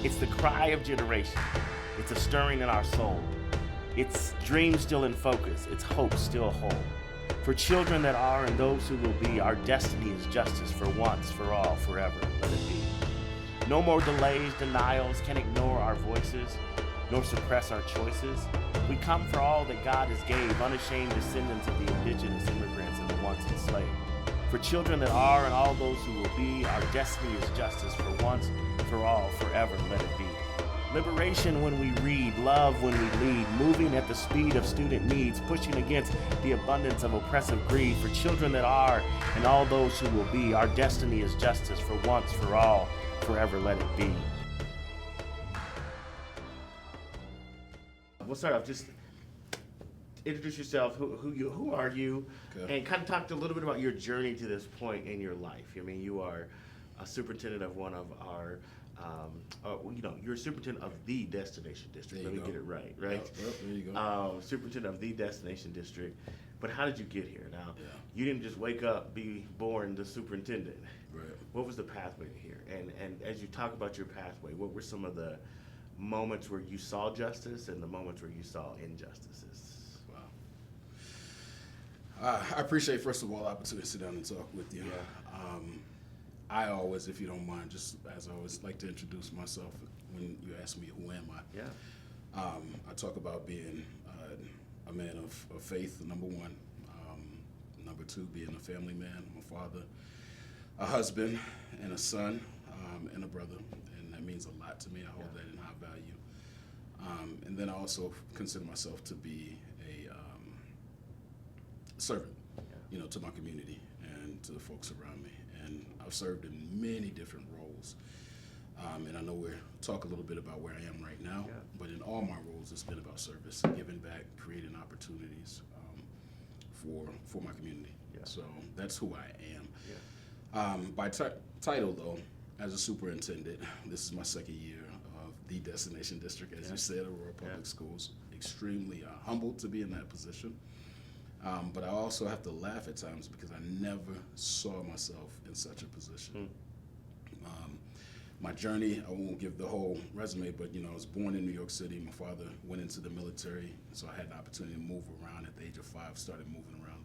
It's the cry of generation. It's a stirring in our soul. It's dreams still in focus. It's hope still whole. For children that are and those who will be, our destiny is justice for once, for all, forever. Let it be. No more delays, denials can ignore our voices, nor suppress our choices. We come for all that God has gave, unashamed descendants of the indigenous immigrants and the once enslaved. For children that are and all those who will be, our destiny is justice for once, for all, forever. Let it be. Liberation when we read, love when we lead, moving at the speed of student needs, pushing against the abundance of oppressive greed. For children that are and all those who will be, our destiny is justice for once, for all, forever. Let it be. We'll start off. Just introduce yourself. Who are you? Okay. And kind of talk a little bit about your journey to this point in your life. I mean, you are a superintendent of one of our. You're a superintendent of the destination district. Let me get it right? Yep, there you go. Superintendent of the destination district. But how did you get here? Now, you didn't just wake up, be born the superintendent. Right. What was the pathway here? And as you talk about your pathway, what were some of the moments where you saw justice and the moments where you saw injustices? Wow. I appreciate, first of all, the opportunity to sit down and talk with you. Yeah. I always, if you don't mind, just as I always like to introduce myself when you ask me who am I. Yeah. I talk about being a man of faith, number one. Number two, being a family man. I'm a father, a husband, and a son, and a brother. And that means a lot to me. I hold that in high value. And then I also consider myself to be a servant, to my community and to the folks around me. And I've served in many different roles. And I know we'll talk a little bit about where I am right now, but in all my roles, it's been about service, giving back, creating opportunities for my community. Yeah. So that's who I am. Yeah. By title, though, as a superintendent, this is my second year of the destination district, as you said, Aurora Public Schools. Extremely humbled to be in that position. But I also have to laugh at times because I never saw myself in such a position. My journey, I won't give the whole resume, but I was born in New York City. My father went into the military, so I had an opportunity to move around at the age of 5, started moving around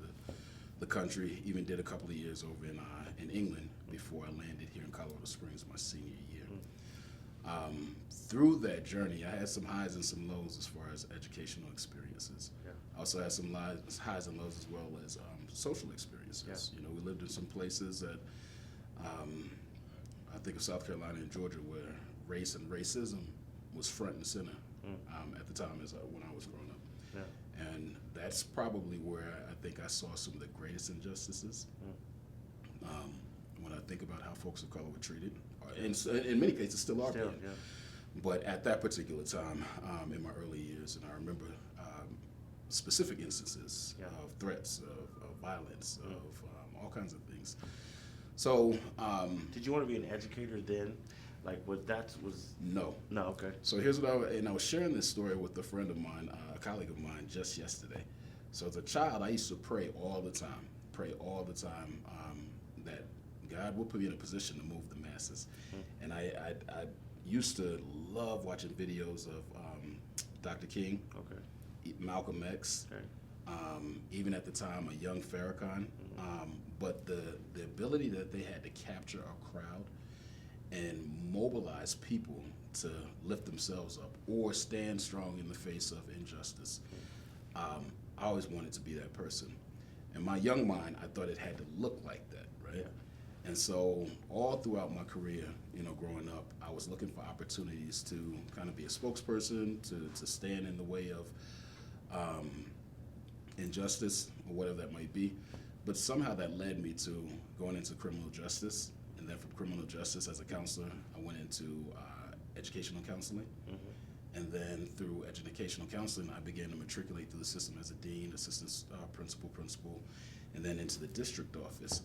the country, even did a couple of years over in England before I landed here in Colorado Springs my senior year. Through that journey, I had some highs and some lows as far as educational experiences. I also had some highs and lows as well as social experiences. We lived in some places that I think of South Carolina and Georgia where race and racism was front and center at the time when I was growing up. Yeah. And that's probably where I think I saw some of the greatest injustices. When I think about how folks of color were treated, in many cases still are being. Yeah. But at that particular time in my early years, and I remember specific instances of threats, of violence, of all kinds of things. So, did you want to be an educator then? Like, was no. No, okay. So here's what I was sharing this story with a friend of mine, a colleague of mine, just yesterday. So as a child, I used to pray all the time that God would put me in a position to move the masses. And I used to love watching videos of Dr. King, Malcolm X, even at the time a young Farrakhan. But the ability that they had to capture a crowd and mobilize people to lift themselves up or stand strong in the face of injustice. I always wanted to be that person. In my young mind, I thought it had to look like that, right? Yeah. And so all throughout my career, growing up, I was looking for opportunities to kind of be a spokesperson, to stand in the way of injustice or whatever that might be. But somehow that led me to going into criminal justice. And then from criminal justice as a counselor, I went into educational counseling. And then through educational counseling, I began to matriculate through the system as a dean, assistant principal, and then into the district office.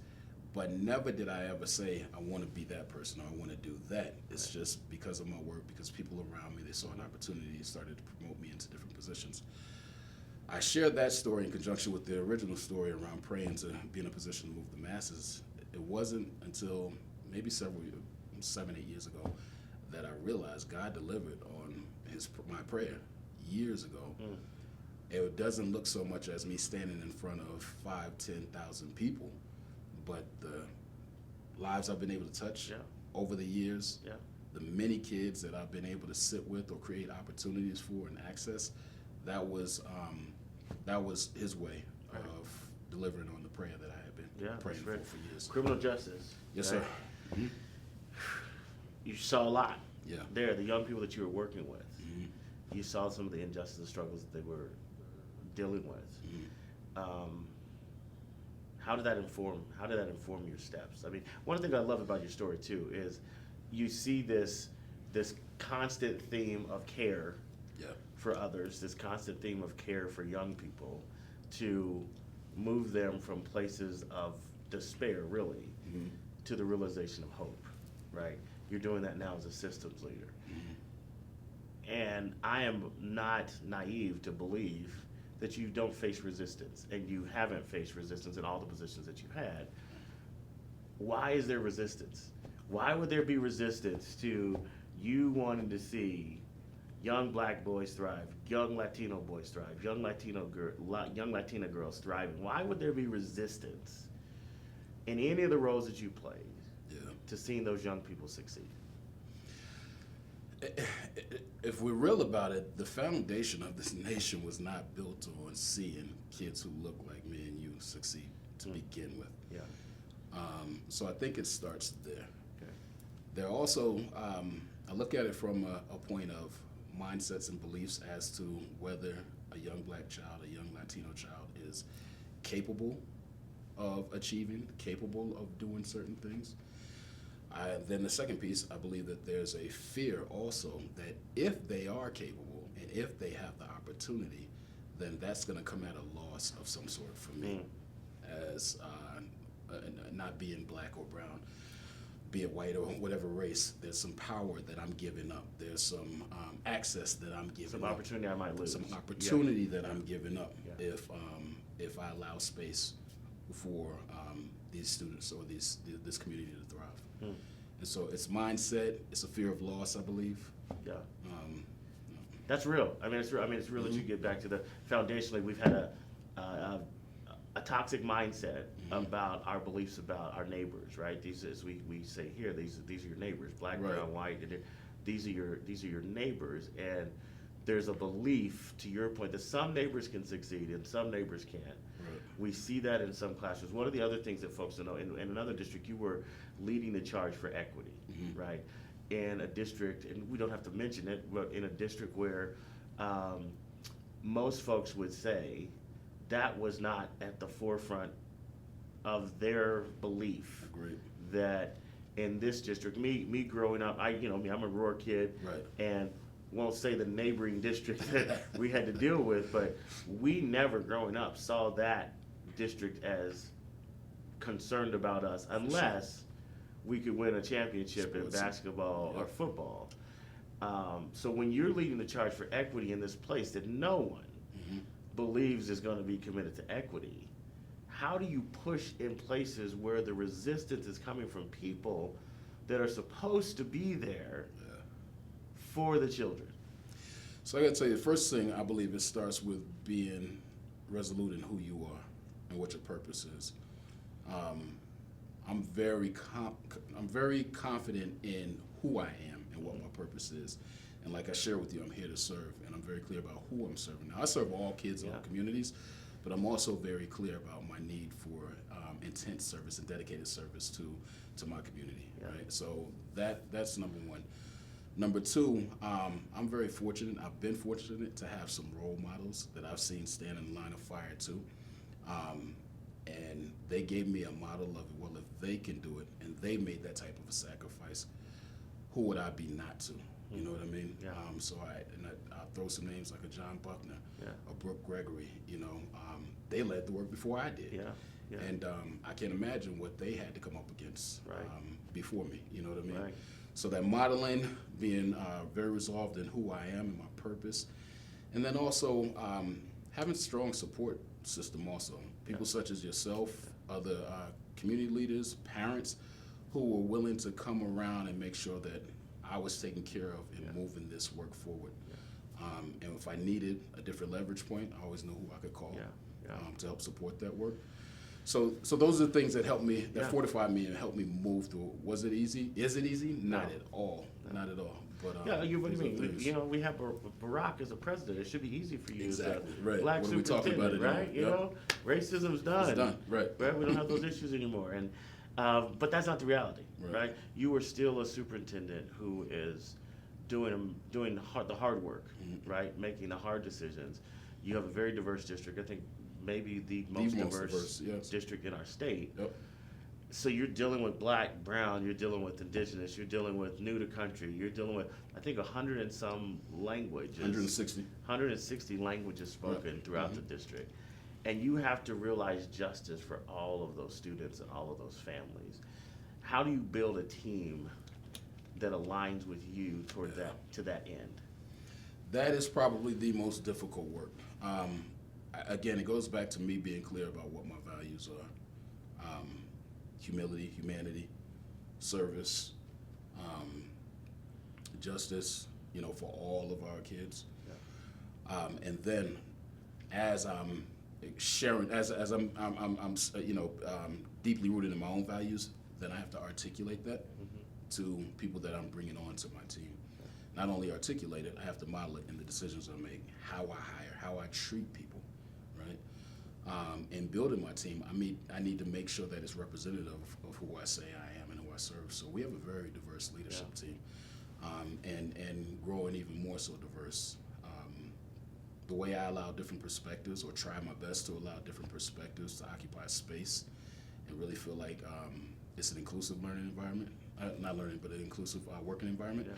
But never did I ever say, I want to be that person or I want to do that. It's just because of my work, because people around me, they saw an opportunity, started to promote me into different positions. I shared that story in conjunction with the original story around praying to be in a position to move the masses. It wasn't until maybe 7, 8 years ago that I realized God delivered on my prayer years ago. It doesn't look so much as me standing in front of 5,000-10,000 people, but the lives I've been able to touch over the years, the many kids that I've been able to sit with or create opportunities for and access, that was his way of delivering on the prayer that I had been praying for years. Criminal justice. Yes, sir. Mm-hmm. You saw a lot. Yeah. There, the young people that you were working with. Mm-hmm. You saw some of the injustice and struggles that they were dealing with. Mm-hmm. How did that inform your steps? I mean, one of the things I love about your story too is you see this constant theme of care for others, this constant theme of care for young people, to move them from places of despair, really, to the realization of hope, right? You're doing that now as a systems leader. And I am not naive to believe that you don't face resistance, and you haven't faced resistance in all the positions that you've had. Why is there resistance? Why would there be resistance to you wanting to see young black boys thrive, young Latino boys thrive, young Latina girls thriving? Why would there be resistance in any of the roles that you played to seeing those young people succeed? If we're real about it, the foundation of this nation was not built on seeing kids who look like me and you succeed to begin with. Yeah. So I think it starts there. Okay. There also, I look at it from a point of mindsets and beliefs as to whether a young black child, a young Latino child is capable of achieving, capable of doing certain things. Then the second piece, I believe that there's a fear also that if they are capable and if they have the opportunity, then that's going to come at a loss of some sort for me as not being black or brown, be it white or whatever race. There's some power that I'm giving up. There's some access that I'm giving up. Some opportunity I might lose. Some opportunity that I'm giving up if I allow space for these students or this community to thrive. And so it's mindset, it's a fear of loss, I believe. Yeah. That's real. I mean, it's real. That you get back to the foundationally, we've had a toxic mindset about our beliefs about our neighbors, right? These, as we say here, these are your neighbors, black, brown, white. And these are your neighbors, and there's a belief, to your point, that some neighbors can succeed and some neighbors can't. Right. We see that in some classrooms. One of the other things that folks don't know, in another district, you were leading the charge for equity, right? In a district, and we don't have to mention it, but in a district where most folks would say that was not at the forefront of their belief. Agreed. That in this district, me growing up, I'm a Aurora kid, right, and won't say the neighboring district that we had to deal with, but we never growing up saw that district as concerned about us unless we could win a championship in basketball or football. So when you're leading the charge for equity in this place that no one believes is going to be committed to equity, how do you push in places where the resistance is coming from people that are supposed to be there for the children? So I got to tell you, the first thing, I believe it starts with being resolute in who you are and what your purpose is. I'm very confident in who I am and what my purpose is. And like I share with you, I'm here to serve, and I'm very clear about who I'm serving. Now, I serve all kids in all communities, but I'm also very clear about my need for intense service and dedicated service to my community. Right? So that's number one. Number two, I'm very fortunate. I've been fortunate to have some role models that I've seen stand in the line of fire too. And they gave me a model of, well, if they can do it and they made that type of a sacrifice, who would I be not to? You know what I mean? Yeah. So I'll throw some names like a John Buckner, a Brooke Gregory. They led the work before I did. Yeah. And I can't imagine what they had to come up against before me. You know what I mean? Right. So that modeling, being very resolved in who I am and my purpose, and then also having a strong support system also. People such as yourself, other community leaders, parents, who were willing to come around and make sure that I was taken care of in moving this work forward. And if I needed a different leverage point, I always knew who I could call to help support that work. So those are the things that helped me, that fortified me and helped me move through. Was it easy? Is it easy? Not at all. Not at all. But what do you mean? You know, we have Barack as a president. It should be easy for you exactly. as a Right. black What are we talking about superintendent, right? You know, racism's done. It's done. Right. We don't have those issues anymore. And but that's not the reality, right? You are still a superintendent who is doing the hard work, right? Making the hard decisions. You have a very diverse district. I think maybe the most diverse district in our state. Yep. So you're dealing with black, brown, you're dealing with indigenous, you're dealing with new to country, you're dealing with, I think, 100 and some languages. 160 languages spoken throughout the district. And you have to realize justice for all of those students and all of those families. How do you build a team that aligns with you toward to that end? That is probably the most difficult work. Again, it goes back to me being clear about what my values are. Humility, humanity, service, justice, you know, for all of our kids. And then as I'm sharing, as I'm deeply rooted in my own values, then I have to articulate that to people that I'm bringing on to my team. Not only articulate it, I have to model it in the decisions I make, how I hire, how I treat people, right? In building my team, I need to make sure that it's representative of who I say I am and who I serve. So we have a very diverse leadership team, and growing even more so diverse. The way I allow different perspectives, or try my best to allow different perspectives to occupy space, and really feel like it's an inclusive learning environment. Not learning, but an inclusive working environment.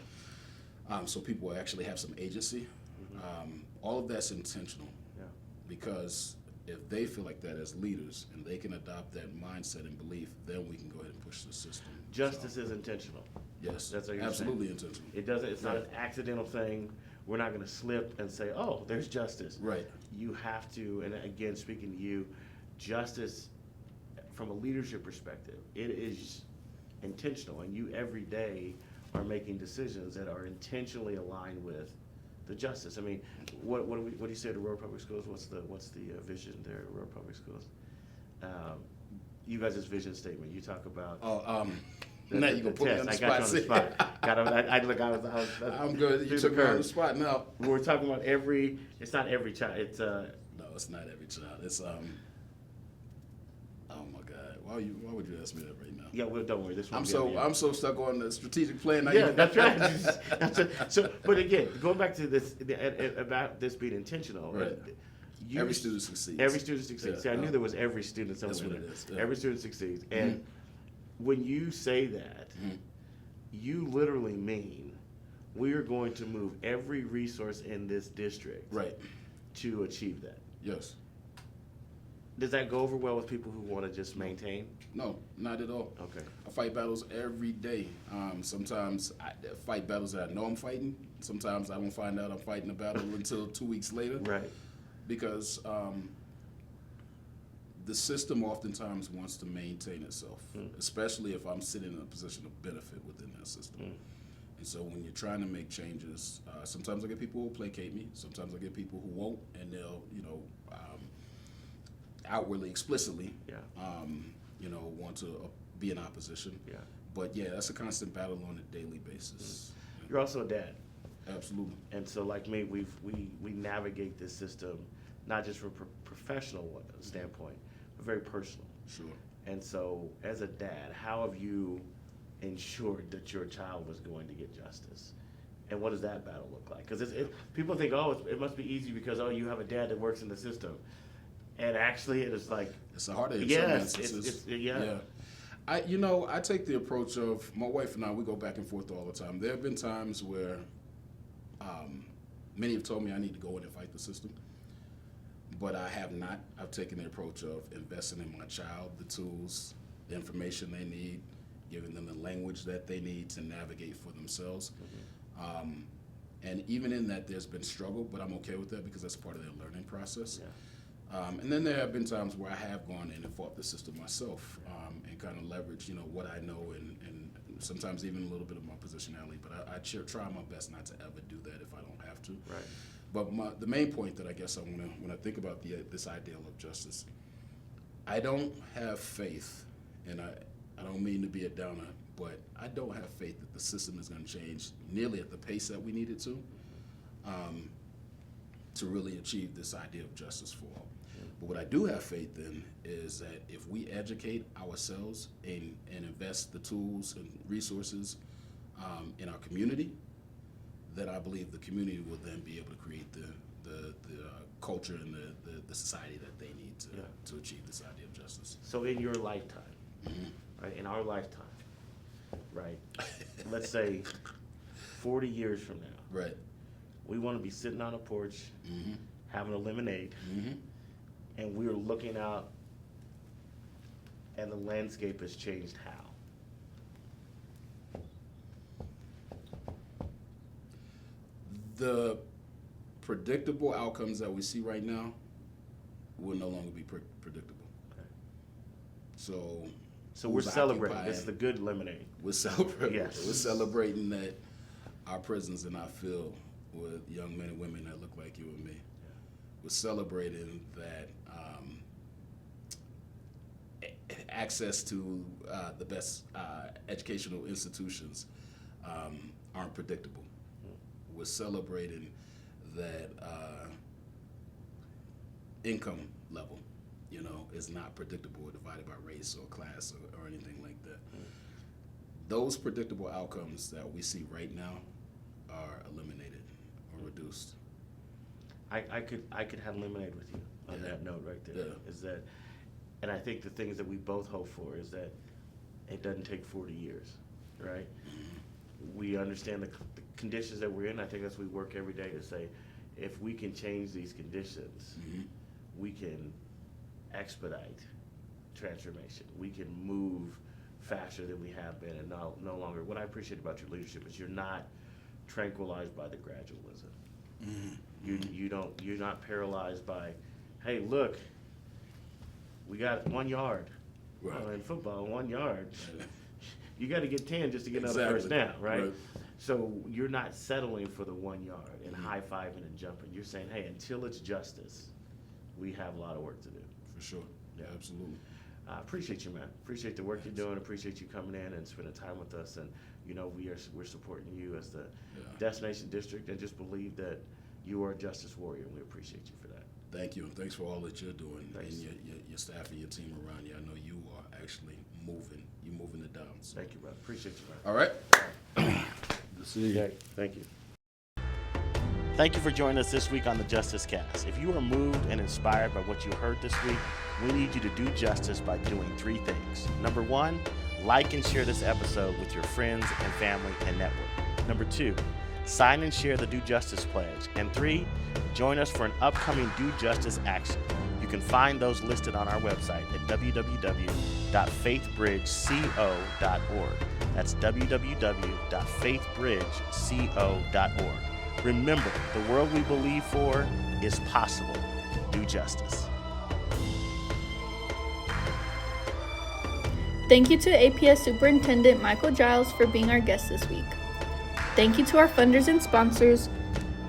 So people will actually have some agency. All of that's intentional, because if they feel like that as leaders and they can adopt that mindset and belief, then we can go ahead and push the system. Justice is intentional. Yes, that's what you're absolutely saying. Intentional. It doesn't. It's not an accidental thing. We're not going to slip and say, "Oh, there's justice." Right. You have to, and again, speaking to you, justice from a leadership perspective, it is intentional, and you every day are making decisions that are intentionally aligned with the justice. I mean, what do you say to Aurora Public Schools? What's the vision there at Aurora Public Schools? You guys' vision statement. You talk about. Now you gonna put me on the spot. I got you on the spot. I'm good. You took me on the spot now. We're talking about it's not every child. It's No, it's not every child. It's Oh my God. Why would you ask me that right now? Yeah, well, don't worry. This one. I'm so stuck on the strategic plan. Yeah, that's right. So, but again, going back to this about this being intentional, right? Every student succeeds. Every student succeeds. Yeah. See, I knew there was every student somewhere. That's what it is. Yeah. Every student succeeds, and when you say that, you literally mean we are going to move every resource in this district to achieve that. Yes. Does that go over well with people who want to just maintain? No, not at all. Okay. I fight battles every day. Sometimes I fight battles that I know I'm fighting. Sometimes I don't find out I'm fighting a battle until 2 weeks later. Right. Because the system oftentimes wants to maintain itself, especially if I'm sitting in a position of benefit within that system. And so when you're trying to make changes, sometimes I get people who will placate me. Sometimes I get people who won't, and they'll, outwardly, explicitly, want to be in opposition. Yeah. But yeah, that's a constant battle on a daily basis. You're also a dad. Absolutely. And so, like me, we navigate this system not just from a professional standpoint, but very personal. Sure. And so, as a dad, how have you ensured that your child was going to get justice? And what does that battle look like? Because people think, it must be easy because, you have a dad that works in the system. And actually, it is like... It's a heartache. Yes, yeah. I take the approach of, my wife and I, we go back and forth all the time. There have been times where many have told me I need to go in and fight the system. But I have not. I've taken the approach of investing in my child, the tools, the information they need, giving them the language that they need to navigate for themselves. And even in that, there's been struggle, but I'm okay with that because that's part of their learning process. Yeah. And then there have been times where I have gone in and fought the system myself, and kind of leveraged, what I know, and sometimes even a little bit of my positionality. But I try my best not to ever do that if I don't have to. Right. But the main point that I guess I want to, when I think about this ideal of justice, I don't have faith, and I don't mean to be a downer, but I don't have faith that the system is going to change nearly at the pace that we need it to really achieve this idea of justice for all. But what I do have faith in is that if we educate ourselves and invest the tools and resources in our community, that I believe the community will then be able to create the culture and the society that they need to achieve this idea of justice. So in your lifetime, right, in our lifetime, right, let's say 40 years from now, Right. we want to be sitting on a porch, having a lemonade, and we're looking out, and the landscape has changed how? The predictable outcomes that we see right now will no longer be predictable. Okay. So we're celebrating. This is the good lemonade. We're celebrating. Yes. We're celebrating that our prisons are not filled with young men and women that look like you and me. Yeah. We're celebrating that access to the best educational institutions aren't predictable. We're celebrating that income level, is not predictable or divided by race or class or anything like that. Those predictable outcomes that we see right now are eliminated or reduced. I could have lemonade with you on that note right there. Yeah. Is that, and I think the things that we both hope for is that it doesn't take 40 years, right? We understand the conditions that we're in. I think that's what we work every day to say, if we can change these conditions, we can expedite transformation. We can move faster than we have been, and no longer. What I appreciate about your leadership is you're not tranquilized by the gradualism. You're not paralyzed by, hey, look, we got 1 yard. Right. In football, 1 yard. You got to get 10 just to get another first down, right? So you're not settling for the 1 yard and high-fiving and jumping. You're saying, hey, until it's justice, we have a lot of work to do. For sure. Yeah, absolutely. I appreciate you, man. Appreciate the work you're doing. Appreciate you coming in and spending time with us. And we're supporting you as the destination district, and just believe that you are a justice warrior, and we appreciate you for that. Thanks you, and thanks for all that you're doing. Thanks. And your staff and your team around you. I know you are actually moving. You're moving it down. So. Thank you, brother. Appreciate you, brother. All right. Good to see you. Okay. Thank you. Thank you for joining us this week on the Justice Cast. If you are moved and inspired by what you heard this week, we need you to do justice by doing 3 things. Number 1, like and share this episode with your friends and family and network. Number 2, sign and share the Do Justice Pledge. And 3, join us for an upcoming Do Justice action. You can find those listed on our website at www.faithbridgeco.org. That's www.faithbridgeco.org. Remember, the world we believe for is possible. Do justice. Thank you to APS Superintendent Michael Giles for being our guest this week. Thank you to our funders and sponsors.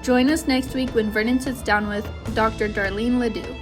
Join us next week when Vernon sits down with Dr. Darlene Ledoux.